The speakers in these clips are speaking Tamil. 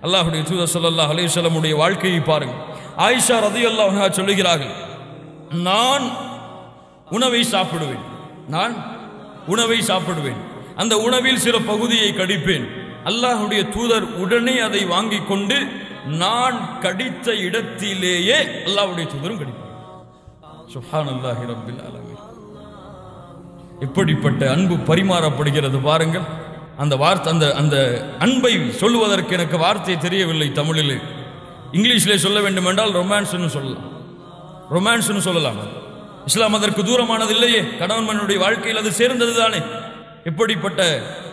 அல்லாஹ்வுடைய தூதர் ஸல்லல்லாஹு அலைஹி வஸல்லம் உடைய வாழ்க்கையை பாருங்கள். ஆயிஷா ரலியல்லாஹு அன்ஹா சொல்லுகிறார்கள், நான் உணவை சாப்பிடுவேன், அந்த உணவில் சில பகுதியை கடிப்பேன். அல்லாஹ்வுடைய தூதர் உடனே அதை வாங்கி கொண்டு நான் கடித்த இடத்திலேயே அல்லாஹ்வுடைய தூதரும் கடிப்பார். சுப்ஹானல்லாஹி ரப்பில் ஆலமீன். எப்படிப்பட்ட அன்பு பரிமாறப்படுகிறது பாருங்கள். அந்த வார்த்தை, அந்த அன்பை சொல்லுவதற்கு எனக்கு வார்த்தை தெரியவில்லை தமிழில். இங்கிலீஷிலே சொல்ல வேண்டும் என்றால் ரொமான்ஸ்னு சொல்லலாம். இஸ்லாம் அதற்கு தூரமானது இல்லையே. கணவன் மனைவியுடைய வாழ்க்கையில் அது சேர்ந்தது தானே. எப்படிப்பட்ட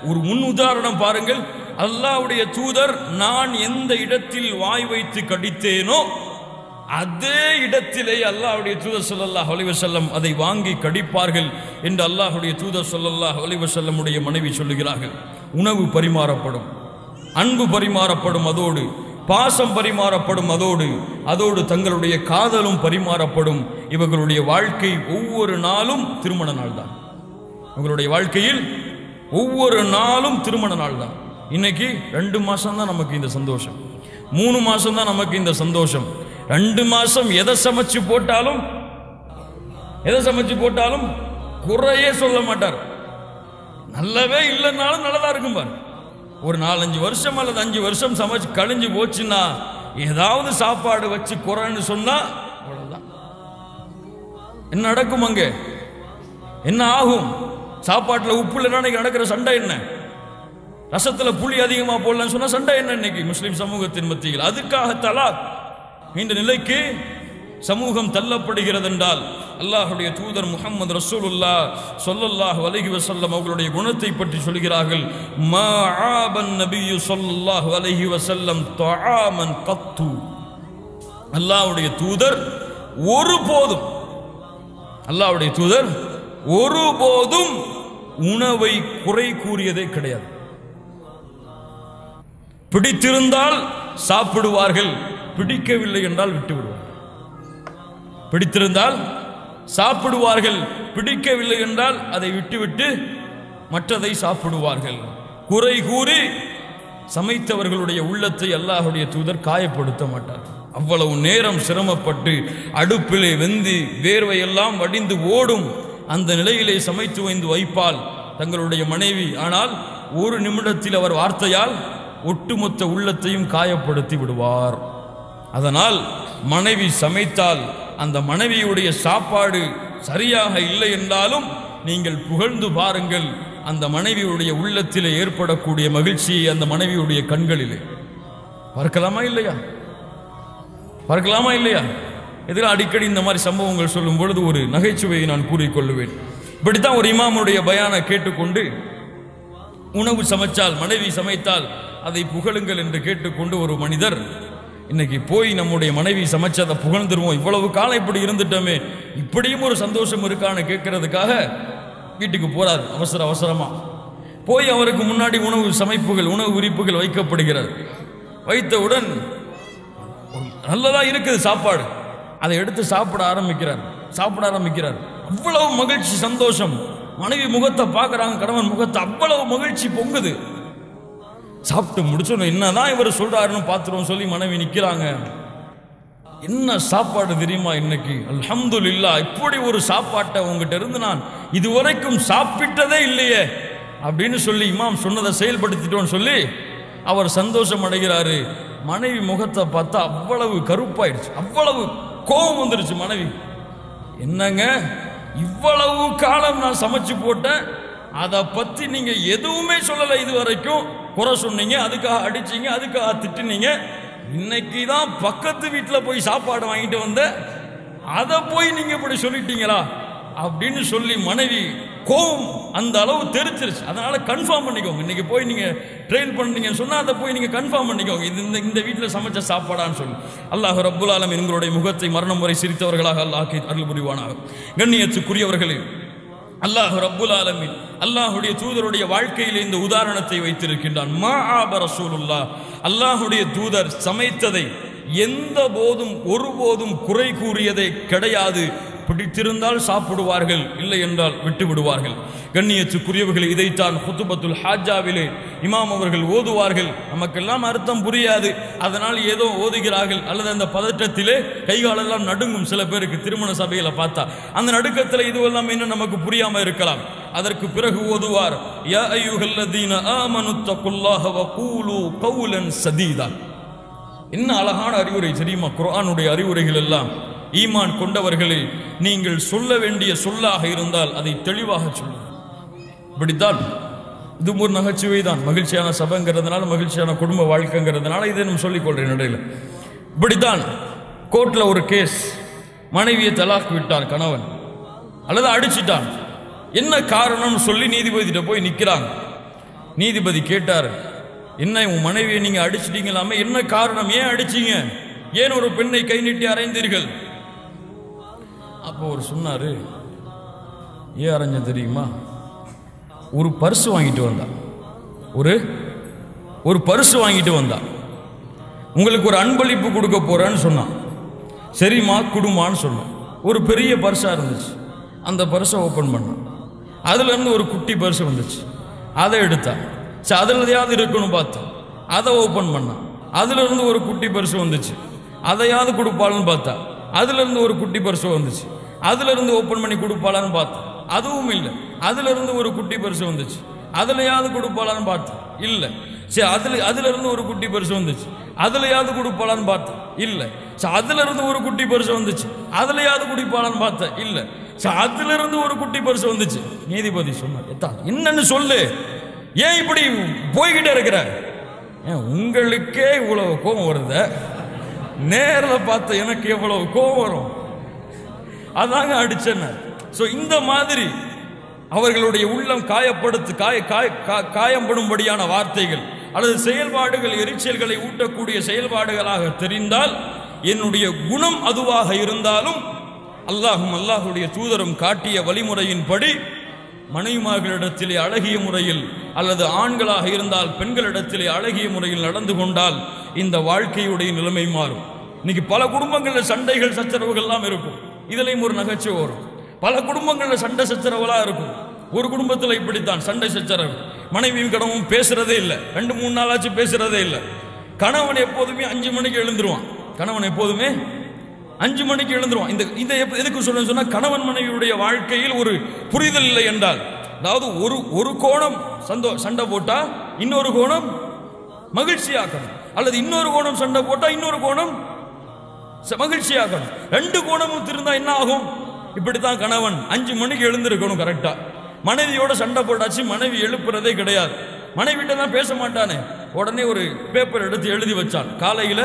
ஒரு முன் உதாரணம் பாருங்கள். அல்லாஹ்வுடைய தூதர் நான் எந்த இடத்தில் வாய் வைத்து கடித்தேனோ அதே இடத்திலே அல்லாஹ்வுடைய தூதர் ஸல்லல்லாஹு அலைஹி வஸல்லம் அதை வாங்கி கடிப்பார்கள் என்று அல்லாஹ்வுடைய தூதர் ஸல்லல்லாஹு அலைஹி வஸல்லம் உடைய மனைவி சொல்லுகிறார்கள். உணவு பரிமாறப்படும், அன்பு பரிமாறப்படும், அதோடு பாசம் பரிமாறப்படும், அதோடு தங்களுடைய காதலும் பரிமாறப்படும். இவர்களுடைய வாழ்க்கை ஒவ்வொரு நாளும் திருமண நாள் தான். இவர்களுடைய வாழ்க்கையில் ஒவ்வொரு நாளும் திருமண நாள் தான். இன்னைக்கு 2 மாசம் தான் நமக்கு இந்த சந்தோஷம், 3 மாசம் தான் நமக்கு இந்த சந்தோஷம். 2 மாசம் எதை சமைச்சு போட்டாலும் குறையே சொல்ல மாட்டார். நல்லவே இல்லைன்னாலும் நல்லதா இருக்கும் பாரு. ஒரு 4-5 வருஷம் அல்லது 5 வருஷம் சமைச்சு கழிஞ்சு போச்சுன்னா ஏதாவது சாப்பாடு வச்சு குறைன்னு சொன்னா அவ்வளவுதான். என்ன நடக்கும்? அங்கே என்ன ஆகும்? சாப்பாட்டுல உப்பு இல்லைன்னா நடக்கிற சண்டை என்ன? ரசத்துல புளி அதிகமா போடலன்னு சொன்னா சண்டை என்ன? இன்னைக்கு முஸ்லிம் சமூகத்தின் மத்தியில் அதுக்காக தலாக் இந்த நிலைக்கு சமூகம் தள்ளப்படுகிறது என்றால் அல்லாஹ்வுடைய தூதர் முஹம்மது ரசூலுல்லாஹ் ஸல்லல்லாஹு அலைஹி வஸல்லம் அவர்களுடைய குணத்தை பற்றி சொல்கிறார்கள். மா ஆபன் நபியு ஸல்லல்லாஹு அலைஹி வஸல்லம் தஆமன் கத்து. அல்லாஹ்வுடைய தூதர் ஒருபோதும் உணவை குறை கூறியதே கிடையாது. பிடித்திருந்தால் சாப்பிடுவார்கள், பிடிக்கவில்லை என்றால் விட்டு விடுவார்கள். பிடித்திருந்தால் சாப்பிடுவார்கள், பிடிக்கவில்லை என்றால் அதை விட்டுவிட்டு மற்றதை சாப்பிடுவார்கள். குறை கூறி சமைத்தவர்களுடைய உள்ளத்தை அல்லாஹ்வுடைய தூதர் காயப்படுத்த மாட்டார். அவ்வளவு நேரம் சிரமப்பட்டு அடுப்பிலே வெந்து வேர்வையெல்லாம் வடிந்து ஓடும் அந்த நிலையிலே சமைத்து வைப்பால் தங்களுடைய மனைவி. ஆனால் 1 நிமிடத்தில் அவர் வார்த்தையால் ஒட்டுமொத்த உள்ளத்தையும் காயப்படுத்தி விடுவார். அதனால் மனைவி சமைத்தால் அந்த மனைவியுடைய சாப்பாடு சரியாக இல்லை என்றாலும் நீங்கள் புகழ்ந்து பாருங்கள். அந்த மனைவியுடைய உள்ளத்திலே ஏற்படக்கூடிய மகிழ்ச்சியை அந்த மனைவியுடைய கண்களிலே பார்க்கலாமா இல்லையா? இதெல்லாம் அடிக்கடி இந்த மாதிரி சம்பவங்கள் சொல்லும் பொழுது ஒரு நகைச்சுவையை நான் கூறிக்கொள்ளுவேன். இப்படித்தான் ஒரு இமாமுடைய பயானை கேட்டுக்கொண்டு உணவு சமைச்சால், மனைவி சமைத்தால் அதை புகழுங்கள் என்று கேட்டுக்கொண்டு ஒரு மனிதர் இன்னைக்கு போய் நம்முடைய மனைவி சமைச்சதை புகழ்ந்துருவோம், இவ்வளவு காலம் இப்படி இருந்துட்டோமே, இப்படியும் ஒரு சந்தோஷம் இருக்கான்னு கேட்கறதுக்காக வீட்டுக்கு போறார். அவசரமா போய் அவருக்கு முன்னாடி உணவு விரிப்புகள் வைக்கப்படுகிறது. வைத்தவுடன் நல்லதா இருக்குது சாப்பாடு, அதை எடுத்து சாப்பிட ஆரம்பிக்கிறார். அவ்வளவு மகிழ்ச்சி, சந்தோஷம். மனைவி முகத்தை பார்க்கறாங்க, கணவன் முகத்தை, அவ்வளவு மகிழ்ச்சி பொங்குது. சாப்பிட்டு முடிச்சோம், என்னதான் இவர் சொல்றாருன்னு பார்த்துருவோம் சொல்லி மனைவி நிக்கிறாங்க. என்ன சாப்பாடு தெரியுமா இன்னைக்கு? அல்ஹம்துலில்லாஹ், இப்படி ஒரு சாப்பாட்டை உங்ககிட்ட இருந்து நான் இதுவரைக்கும் சாப்பிட்டதே இல்லையே அப்படின்னு சொல்லி இமாம் சொன்னதை செயல்படுத்திட்டோன்னு சொல்லி அவர் சந்தோஷம் அடைகிறாரு. மனைவி முகத்தை பார்த்தா அவ்வளவு கருப்பாயிடுச்சு, அவ்வளவு கோபம் வந்துருச்சு மனைவி. என்னங்க, இவ்வளவு காலம் நான் சமைச்சு போட்டேன், அதை பத்தி நீங்க எதுவுமே சொல்லலை, இது வரைக்கும் குறை சொன்னீங்க, அதுக்காக அடிச்சீங்க, அதுக்காக திட்டுனீங்க, இன்னைக்கு தான் பக்கத்து வீட்டில் போய் சாப்பாடு வாங்கிட்டு வந்த, அதை போய் நீங்க இப்படி சொல்லிட்டீங்களா அப்படின்னு சொல்லி மனைவி கோபம் அந்த அளவு தெரிச்சிருச்சு. அதனால கன்ஃபார்ம் பண்ணிக்கோங்க, இன்னைக்கு போய் நீங்க ட்ரெயின் பண்ணீங்கன்னு சொன்னா அதை போய் நீங்க கன்ஃபார்ம் பண்ணிக்கோங்க, இது இந்த வீட்டில் சமைச்ச சாப்பாடான்னு சொல்லி. அல்லாஹ் ரப்புல் ஆலமீன் எங்களுடைய முகத்தை மரணம் வரை சிரித்தவர்களாக அல்லாஹ் அருள் புரிவானாக. கண்ணியத்துக்குரியவர்களே, அல்லாஹ் ரப்புல் ஆலமீன் அல்லாஹ்வுடைய தூதருடைய வாழ்க்கையில் இந்த உதாரணத்தை வைத்திருக்கின்றான். மாஆப ரசூலுல்லாஹ், அல்லாஹ்வுடைய தூதர் சமைத்ததை எந்த போதும் ஒருபோதும் குறை கூறியதே கிடையாது, பிடித்திருந்தால் சாப்பிடுவார்கள், இல்லை என்றால் விட்டு விடுவார்கள். கண்ணியத்துக்குரியவர்கள், இதைத்தான் குத்துபத்துல் ஹாஜாவிலே இமாம் அவர்கள் ஓதுவார்கள். நமக்கெல்லாம் அர்த்தம் புரியாது, அதனால் ஏதோ ஓதுகிறார்கள். அல்லது அந்த பதற்றத்திலே கைகாலெல்லாம் நடுங்கும். சில பேருக்கு திருமண சபையில பார்த்தா அந்த நடுக்கத்தில் இதுவெல்லாம் இன்னும் நமக்கு புரியாம இருக்கலாம். அதற்கு பிறகு ஓதுவார், யா அய்யுஹல்லதீன ஆமனுத்தகுல்லாஹ வகூலு கௌலன் சதீதா. என்ன அழகான அறிவுரை தெரியுமா? குர்ஆனுடைய அறிவுரைகள் எல்லாம் ஈமான் கொண்டவர்களே, நீங்கள் சொல்ல வேண்டிய சொல்லாக இருந்தால் அதை தெளிவாக சொல்லுங்கள். இப்படித்தான் இது ஒரு நகைச்சுவை தான். மகிழ்ச்சியான சபைங்கிறதுனால, மகிழ்ச்சியான குடும்ப வாழ்க்கைங்கிறதுனால இதை நம்ம சொல்லிக்கொள்றேன் இடையில. இப்படித்தான் கோர்ட்ல ஒரு கேஸ், மனைவியை தலாக் விட்டார் கணவன், அல்லது அடிச்சிட்டான். என்ன காரணம்னு சொல்லி நீதிபதியிட்ட போய் நிற்கிறாங்க. நீதிபதி கேட்டார், என்ன உன் மனைவியை நீங்க அடிச்சிட்டீங்களாமே, என்ன காரணம், ஏன் அடிச்சீங்க, ஏன் ஒரு பெண்ணை கை நீட்டி அறைந்தீர்கள்? அப்போ அவர் சொன்னாரு, ஏன் அரைஞ்ச தெரியுமா, ஒரு பர்ஸ் வாங்கிட்டு வந்தா, ஒரு பர்ஸ் வாங்கிட்டு வந்தா, உங்களுக்கு ஒரு அன்பளிப்பு கொடுக்க போறேன்னு சொன்னான். சரிம்மா குடுமான்னு சொன்னான். ஒரு பெரிய பர்ஸா இருந்துச்சு. அந்த பர்ஸை ஓபன் பண்ணான். அதுல இருந்து ஒரு குட்டி பர்ஸ் வந்துச்சு. அதை எடுத்தான். அதுல எதையாவது இருக்கணும் பார்த்தா அதை ஓபன் பண்ணான். அதுல இருந்து ஒரு குட்டி பர்ஸ் வந்துச்சு. அதையாவது கொடுப்பாள்னு பார்த்தா அதுல இருந்து ஒரு குட்டி பர்ஸ் வந்துச்சு. அதுல இருந்து ஓபன் பண்ணி கொடுப்பாளான்னு பார்த்தா அதுவும் இல்லை. அதுல இருந்து ஒரு குட்டி பர்ஸ் வந்துச்சு. அதுலயாவது கொடுப்பாளான்னு பார்த்தா இல்லை. சரி, அதுல இருந்து ஒரு குட்டி பர்ஸ் வந்துச்சு. அதுலயாவது கொடுப்பாளான்னு பார்த்தா இல்லை. அதுல இருந்து ஒரு குட்டி பர்ஸ் வந்துச்சு. அதுலயாவது குடிப்பாளான்னு பார்த்தா இல்லை. அதுல இருந்து ஒரு குட்டி பர்ஸ் வந்துச்சு. நீதிபதி சொன்னார், என்னன்னு சொல்லு, ஏன் இப்படி போய்கிட்டே இருக்கிற, உங்களுக்கே இவ்வளவு கோபம் வருத, நேரில் பார்த்த எனக்கு எவ்வளவு கோபம் வரும், அதாங்க அடிச்சேன். இந்த மாதிரி அவர்களுடைய உள்ளம் காயப்படும்படியான வார்த்தைகள் அல்லது செயல்பாடுகள் எரிச்சல்களை ஊட்டக்கூடிய செயல்பாடுகளாக தெரிந்தால், என்னுடைய குணம் அதுவாக இருந்தாலும் அல்லாஹுடைய தூதரும் காட்டிய வழிமுறையின்படி மனைவிமார்களிடத்திலே அழகிய முறையில், அல்லது ஆண்களாக இருந்தால் பெண்களிடத்திலே அழகிய முறையில் நடந்து கொண்டால் இந்த வாழ்க்கையுடைய நிலைமை மாறும். இன்னைக்கு பல குடும்பங்களில் சண்டைகள் சச்சரவுகள்லாம் இருக்கும். இதுலையும் ஒரு நகைச்சுவை வரும். பல குடும்பங்களில் சண்டை சச்சரவுலாம் இருக்கும். ஒரு குடும்பத்தில் இப்படித்தான் சண்டை சச்சரவு. மனைவியும் கணவனும் பேசுறதே இல்லை. 2-3 நாளாச்சு பேசுறதே இல்லை. கணவன் எப்போதுமே 5 மணிக்கு எழுந்துருவான். கணவன் எப்போதுமே 5 மணிக்கு எழுந்துருவான். இந்த எதுக்கு சொன்னா, கணவன் மனைவியுடைய வாழ்க்கையில் ஒரு புரிதல் இல்லை என்றால், அதாவது ஒரு கோணம் சண்டை போட்டா இன்னொரு கோணம் மகிழ்ச்சியாக்கணும், அல்லது இன்னொரு கோணம் சண்டை போட்டா இன்னொரு கோணம் மகிழ்ச்சியாக்கணும். 2 கோணமும் திருந்தா என்ன ஆகும்? இப்படித்தான் கணவன் 5 மணிக்கு எழுந்திருக்கணும் கரெக்டா. மனைவியோட சண்டை போட்டாச்சு, மனைவி எழுப்புறதே கிடையாது. மனைவிட்ட தான் பேச மாட்டானே, உடனே ஒரு பேப்பர் எடுத்து எழுதி வச்சான். காலையில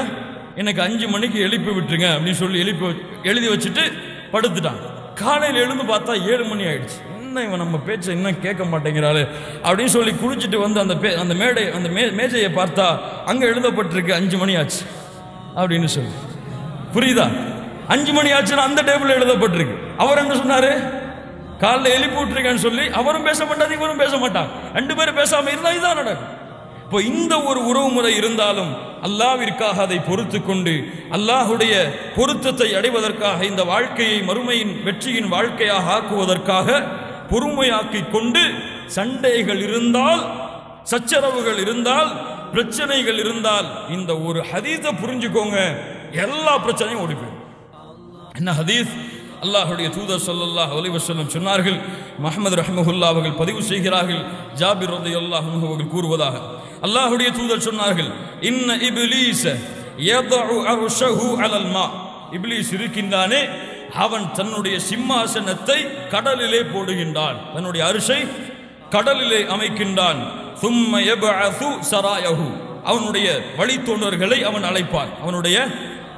எனக்கு 5 மணிக்கு எழுப்பி விட்டுருங்க அப்படின்னு சொல்லி எழுதி வச்சுட்டு படுத்துட்டான். காலையில் எழுந்து பார்த்தா 7 மணி ஆயிடுச்சு. என்ன இவன் நம்ம பேச்சை இன்னும் கேட்க மாட்டேங்கிறாரு அப்படின்னு சொல்லி குளிச்சுட்டு வந்து அந்த மேஜையை பார்த்தா அங்க எழுதப்பட்டிருக்கு 5 மணி ஆச்சு அப்படின்னு சொல்லி. புரியுதா? 5 மணி ஆச்சுன்னா அந்த டேபிள் எழுதப்பட்டிருக்கு. அவர் என்ன சொன்னாரு, காலைல எழுப்பி விட்டுருக்கேன்னு சொல்லி அவரும் பேச மாட்டார், இவரும் பேச மாட்டார். 2 பேரும் பேசாம இருந்தா இதுதான் நடக்கும். இப்போ இந்த ஒரு உறவு முறை இருந்தாலும் அல்லாஹ்விற்காக அதை பொறுத்து கொண்டு அல்லாஹுடைய பொருத்தத்தை அடைவதற்காக, இந்த வாழ்க்கையை மறுமையின் வெற்றியின் வாழ்க்கையாக ஆக்குவதற்காக பொறுமையாக்கி கொண்டு, சண்டைகள் இருந்தால், சச்சரவுகள் இருந்தால், பிரச்சனைகள் இருந்தால், இந்த ஒரு ஹதீஸை புரிஞ்சுக்கோங்க, எல்லா பிரச்சனையும் ஓடி போயிடும். என்ன ஹதீஸ்? அல்லாஹுடைய தூதர் ஸல்லல்லாஹு அலைஹி வஸல்லம் சொன்னார்கள், முஹம்மது ரஹ்மத்துல்லாஹி அவர்கள் பதிவு செய்கிறார்கள், ஜாபிர் ரலியல்லாஹு அன்ஹு அவர்கள் கூறுவதாக, அல்லாஹுடைய தூதர் சொன்னார்கள், இன்ன இப்லீஸ யதஉ அர்ஷஹு அலல் மா. இப்லீஸ் இருக்கின்றானே, அவன் தன்னுடைய சிம்மாசனத்தை கடலிலே போடுகின்றான், தன்னுடைய அரிசை கடலிலே அமைக்கின்றான். சும்ம யபஅது சராயஹு, அவனுடைய வழித்தோன்றர்களை அவன் அழைப்பான், அவனுடைய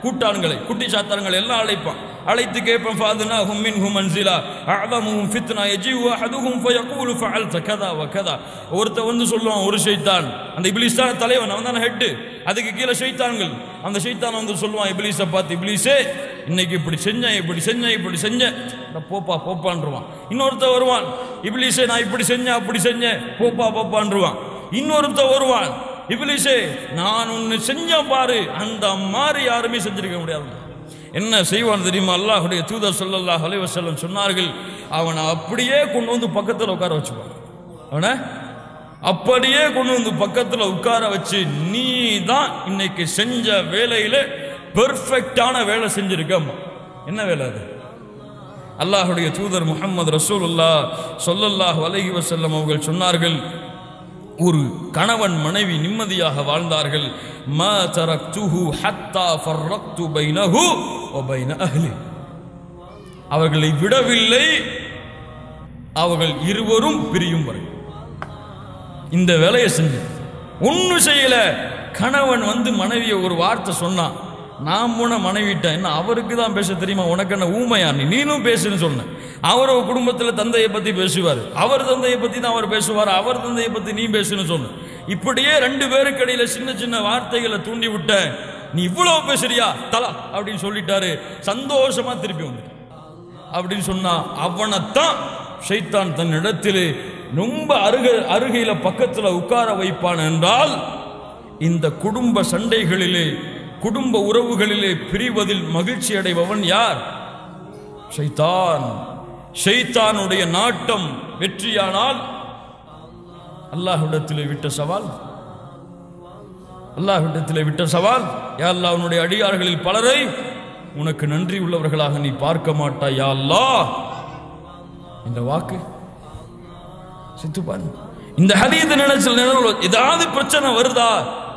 கூட்டாளங்களை, குட்டி சாத்தான்களை எல்லாம் அழைப்பான். அழைத்து கேட்பான், ஃபாதுனாஹும் மின்ஹும் மன்சிலா அஅதமுஹும் ஃபித்னா யஜிஉ அஹதுஹும் ஃபயகூலு ஃபஅல்த கதா வ கதா. ஒருத்த வந்து சொல்லுவான், ஒரு ஷைத்தான், அந்த இப்லீஸ் தான் தலைவன், அவன் தான் ஹெட், அதுக்கு கீழே ஷைத்தான்கள். அந்த ஷைத்தான் வந்து சொல்லுவான் இப்லீஸை பார்த்து, இப்லீஸே இன்னைக்கு இப்படி செஞ்சேன், இப்படி செஞ்சேன், இப்படி செஞ்சேன், போப்பான்றுவான். இன்னொருத்த வருவான், இப்லீஸே நான் இப்படி செஞ்சேன், அப்படி செஞ்சேன், போப்பான்றுவான். இன்னொருத்த வருவான், இப்லீஸே நான் ஒன்னு செஞ்சேன் பாரு, அந்த மாதிரி யாருமே செஞ்சிருக்க முடியாது. என்ன செய்வான் தெரியுமா? அல்லாஹ்வுடைய தூதர் ஸல்லல்லாஹு அலைஹி வஸல்லம் சொன்னார்கள், அவனை அப்படியே கொண்டு வந்து பக்கத்தில் உட்கார வச்சுப்பான். அவனை அப்படியே கொண்டு வந்து பக்கத்தில் உட்கார வச்சு, நீ தான் இன்னைக்கு செஞ்ச வேலையில பெர்ஃபெக்டான வேலை செஞ்சிருக்க. என்ன வேலை அது? அல்லாஹ்வுடைய தூதர் முஹம்மது ரசூலுல்லாஹ் ஸல்லல்லாஹு அலைஹி வஸல்லம் அவர்கள் சொன்னார்கள், ஒரு கணவன் மனைவி நிம்மதியாக வாழ்ந்தார்கள். மா தரக்துஹு ஹத்தா ஃபர்ரக்து பைனஹு வ பைன அஹ்லி. அவர்களை விடவில்லை, அவர்கள் இருவரும் பிரியும் வரை இந்த வேலையை செஞ்சு ஒன்னும் செய்யல. கணவன் வந்து மனைவியை ஒரு வார்த்தை சொன்னான், நான் போன மனைவிட்ட என்ன அவருக்கு தான் பேச தெரியுமா, உனக்கு என்ன ஊமையா, நீனும் பேசுன்னு சொன்னேன். அவர் குடும்பத்தில் தந்தையை பத்தி பேசுவார், அவர் தந்தையை பத்தி தான் அவர் பேசுவார், அவர் தந்தையை பத்தி நீ பேசுன்னு சொன்ன. இப்படியே ரெண்டு பேருக்கு இடையில சின்ன சின்ன வார்த்தைகளை தூண்டி விட்ட, நீ இவ்வளவு பேசுறியா தலா அப்படின்னு சொல்லிட்டாரு. சந்தோஷமா திருப்பி வந்து அப்படின்னு சொன்னா, அவனைத்தான் ஷைத்தான் தன் இடத்திலே ரொம்ப அருகையில பக்கத்தில் உட்கார வைப்பான். என்றால் இந்த குடும்ப சண்டைகளிலே, குடும்ப உறவுகளிலே பிரிவதில் மகிழ்ச்சி அடைபவன் யார்? ஷைத்தான். ஷைத்தானுடைய நாட்டம் வெற்றியானால் அல்லாஹ்விடத்திலே விட்ட சவால், அல்லாஹ்விடத்திலே விட்ட சவால், யா அல்லாஹ் உன்னுடைய அடியார்களில் பலரை உனக்கு நன்றி உள்ளவர்களாக நீ பார்க்க மாட்டாய் யா அல்லாஹ். இந்த வாக்கு சித்து பாருங்க. இந்த ஹதீஸ் நினைச்சல் ஏதாவது பிரச்சனை வருதா,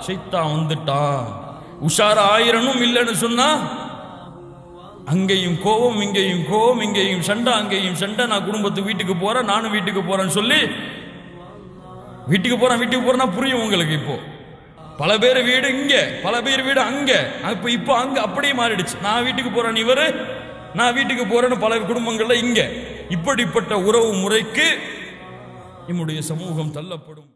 ஷைத்தான் வந்துட்டான். உஷாரா ஆயிரனும் இல்லைன்னு சொன்னா அங்கேயும் கோபம், இங்கேயும் கோபம், இங்கேயும் சண்டை, அங்கேயும் சண்டை. நான் குடும்பத்துக்கு வீட்டுக்கு போறேன், நானும் வீட்டுக்கு போறேன்னு சொல்லி வீட்டுக்கு போறேன்னா புரியும் உங்களுக்கு. இப்போ பல பேர் வீடு இங்க, பல பேர் வீடு அங்க, இப்போ அங்க அப்படியே மாறிடுச்சு. நான் வீட்டுக்கு போறேன், இவரு நான் வீட்டுக்கு போறேன்னு பல குடும்பங்கள்ல இங்க. இப்படிப்பட்ட உறவு முறைக்கு நம்முடைய சமூகம் தள்ளப்படும்.